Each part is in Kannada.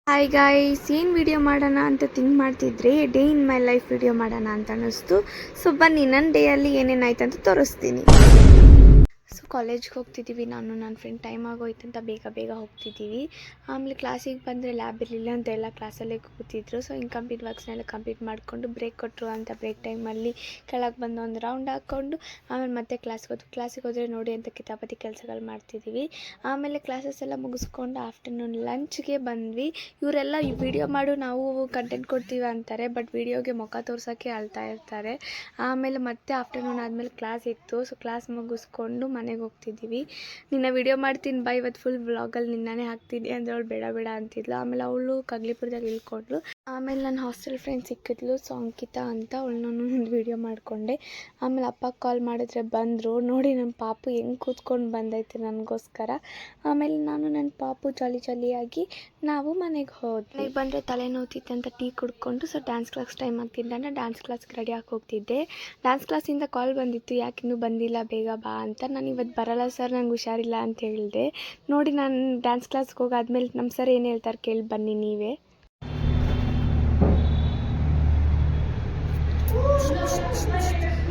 ಹಾಯ್ ಗಾಯ್ಸ್, ಏನು ವಿಡಿಯೋ ಮಾಡೋಣ ಅಂತ ಥಿಂಕ್ ಮಾಡ್ತಿದ್ರೆ day in my life video ಮಾಡೋಣ ಅಂತ ಅನ್ನಿಸ್ತು. ಸೊ ಬನ್ನಿ, ನನ್ನ ಡೇಯಲ್ಲಿ ಏನೇನಾಯ್ತು ಅಂತ ತೋರಿಸ್ತೀನಿ. ಸೊ ಕಾಲೇಜ್ಗೆ ಹೋಗ್ತಿದ್ದೀವಿ, ನಾನು ನನ್ನ ಫ್ರೆಂಡ್. ಟೈಮ್ ಆಗೋಯ್ತು ಅಂತ ಬೇಗ ಹೋಗ್ತಿದ್ದೀವಿ. ಆಮೇಲೆ ಕ್ಲಾಸಿಗೆ ಬಂದರೆ ಲ್ಯಾಬ್ ಇರಲಿಲ್ಲ ಅಂತ ಎಲ್ಲ ಕ್ಲಾಸಲ್ಲೇ ಕೂತಿದ್ರು. ಸೊ ಇನ್ಕಂಪ್ಲೀಟ್ ವರ್ಕ್ಸ್ನೆಲ್ಲ ಕಂಪ್ಲೀಟ್ ಮಾಡಿಕೊಂಡು ಬ್ರೇಕ್ ಕೊಟ್ಟರು ಅಂತ ಬ್ರೇಕ್ ಟೈಮಲ್ಲಿ ಕೆಳಗೆ ಬಂದು ಒಂದು ರೌಂಡ್ ಹಾಕ್ಕೊಂಡು ಆಮೇಲೆ ಮತ್ತೆ ಕ್ಲಾಸಿಗೆ ಹೋದರೆ ನೋಡಿ ಅಂತ ಕಿತಾಪತಿ ಕೆಲಸಗಳು ಮಾಡ್ತಿದ್ದೀವಿ. ಆಮೇಲೆ ಕ್ಲಾಸಸ್ ಎಲ್ಲ ಮುಗಿಸ್ಕೊಂಡು ಆಫ್ಟರ್ನೂನ್ ಲಂಚ್ಗೆ ಬಂದ್ವಿ. ಇವರೆಲ್ಲ ವಿಡಿಯೋ ಮಾಡು, ನಾವು ಕಂಟೆಂಟ್ ಕೊಡ್ತೀವಿ ಅಂತಾರೆ, ಬಟ್ ವಿಡಿಯೋಗೆ ಮುಖ ತೋರ್ಸೋಕ್ಕೆ ಅಳ್ತಾ ಇರ್ತಾರೆ. ಆಮೇಲೆ ಮತ್ತೆ ಆಫ್ಟರ್ನೂನ್ ಆದಮೇಲೆ ಕ್ಲಾಸ್ ಇತ್ತು. ಸೊ ಕ್ಲಾಸ್ ಮುಗಿಸ್ಕೊಂಡು ಮನೆಗೆ ಹೋಗ್ತಿದ್ದೀವಿ. ನಿನ್ನ ವಿಡಿಯೋ ಮಾಡ್ತೀನಿ ಬಾ, ಇವತ್ತು ಫುಲ್ ವ್ಲಾಗಲ್ಲಿ ನಿನ್ನೇ ಹಾಕ್ತೀನಿ ಅಂದರೆ ಅವಳು ಬೇಡ ಅಂತಿದ್ಲು. ಆಮೇಲೆ ಅವಳು ಕಗ್ಲಿಪುರದಲ್ಲಿ ಇಳ್ಕೊಂಡ್ಳು. ಆಮೇಲೆ ನನ್ನ ಹಾಸ್ಟೆಲ್ ಫ್ರೆಂಡ್ ಸಿಕ್ಕಿದ್ಲು, ಸೊ ಅಂಕಿತಾ ಅಂತ, ಅವಳನ್ನ ಒಂದು ವಿಡಿಯೋ ಮಾಡಿಕೊಂಡೆ. ಆಮೇಲೆ ಅಪ್ಪ ಕಾಲ್ ಮಾಡಿದ್ರೆ ಬಂದರು. ನೋಡಿ ನನ್ನ ಪಾಪು ಹೆಂಗೆ ಕೂತ್ಕೊಂಡು ಬಂದೈತೆ ನನಗೋಸ್ಕರ. ಆಮೇಲೆ ನಾನು ನನ್ನ ಪಾಪು ಜಾಲಿಯಾಗಿ ನಾವು ಮನೆಗೆ ಹೋದ್ವಿ. ಮನೆಗೆ ಬಂದರೆ ತಲೆನೋವ್ತಿತ್ತು ಅಂತ ಟೀ ಕುಡ್ಕೊಂಡು ಸೊ ಡ್ಯಾನ್ಸ್ ಕ್ಲಾಸ್ ಟೈಮ್ ಆಗ್ತಿದ್ದ ಅಂದರೆ ಡ್ಯಾನ್ಸ್ ಕ್ಲಾಸ್ಗೆ ರೆಡಿ ಆಗಿ ಹೋಗ್ತಿದ್ದೆ. ಡ್ಯಾನ್ಸ್ ಕ್ಲಾಸಿಂದ ಕಾಲ್ ಬಂದಿತ್ತು, ಯಾಕೆ ಇನ್ನೂ ಬಂದಿಲ್ಲ, ಬೇಗ ಬಾ ಅಂತ. ನಾನು ಇವತ್ತು ಬರಲ್ಲ ಸರ್, ನಂಗೆ ಹುಷಾರಿಲ್ಲ ಅಂತ ಹೇಳಿದೆ. ನೋಡಿ, ನಾನು ಡ್ಯಾನ್ಸ್ ಕ್ಲಾಸ್ಗೆ ಹೋಗಾದ್ಮೇಲೆ ನಮ್ಮ ಸರ್ ಏನು ಹೇಳ್ತಾರೆ ಕೇಳಿ ಬನ್ನಿ ನೀವೇ.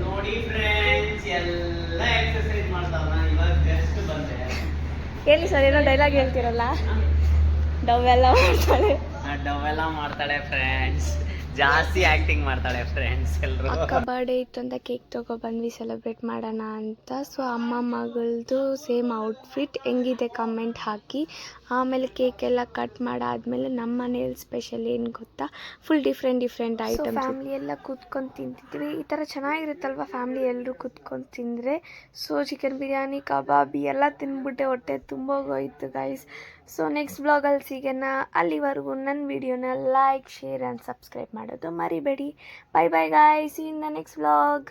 ನೋಡಿ ಫ್ರೆಂಡ್ಸ್, ಎಲ್ಲ ಎಕ್ಸರ್ಸೈಸ್ ಮಾಡ್ತಾವ. ಇವಾಗ ಜಸ್ಟ್ ಬಂದೆ. ಹೇಳಿ ಸರ್, ಏನೋ ಡೈಲಾಗ್ ಹೇಳ್ತಿರಲ್ಲ. ಡವೆಲ್ಲ ಮಾಡ್ತಾಳೆ ಫ್ರೆಂಡ್ಸ್, ಜಾಸ್ತಿ ಆ್ಯಕ್ಟಿಂಗ್ ಮಾಡ್ತಾಳೆ ಫ್ರೆಂಡ್ಸ್. ಎಲ್ಲರೂ ಅಕ್ಕ ಬರ್ಡೇ ಇತ್ತು ಅಂತ ಕೇಕ್ ತೊಗೊಬಂದ್ವಿ ಸೆಲೆಬ್ರೇಟ್ ಮಾಡೋಣ ಅಂತ. ಸೊ ಅಮ್ಮ ಮಗಳದು ಸೇಮ್ ಔಟ್ಫಿಟ್ ಹೆಂಗಿದೆ ಕಮೆಂಟ್ ಹಾಕಿ. ಆಮೇಲೆ ಕೇಕ್ ಎಲ್ಲ ಕಟ್ ಮಾಡಾದ್ಮೇಲೆ ನಮ್ಮ ಮನೇಲಿ ಸ್ಪೆಷಲ್ ಏನು ಗೊತ್ತಾ, ಫುಲ್ ಡಿಫ್ರೆಂಟ್ ಐಟಮ್. ಫ್ಯಾಮಿಲಿ ಎಲ್ಲ ಕೂತ್ಕೊಂಡು ತಿಂತಿದ್ವಿ. ಈ ಥರ ಚೆನ್ನಾಗಿರುತ್ತಲ್ವ ಫ್ಯಾಮಿಲಿ ಎಲ್ಲರೂ ಕೂತ್ಕೊಂಡು ತಿಂದರೆ. ಸೊ ಚಿಕನ್ ಬಿರಿಯಾನಿ, ಕಬಾಬಿ ಎಲ್ಲ ತಿಂದ್ಬಿಟ್ಟೆ, ಹೊಟ್ಟೆ ತುಂಬೋಗೋಯ್ತು ಗೈಸ್. ಸೊ ನೆಕ್ಸ್ಟ್ ಬ್ಲಾಗಲ್ಲಿ ಸಿಗೋಣ. ಅಲ್ಲಿವರೆಗೂ ನನ್ನ ವಿಡಿಯೋನ ಲೈಕ್, ಶೇರ್ ಆ್ಯಂಡ್ ಸಬ್ಸ್ಕ್ರೈಬ್ ಮಾಡೋದು ಮರಿಬೇಡಿ. Bye guys, C in the next blog.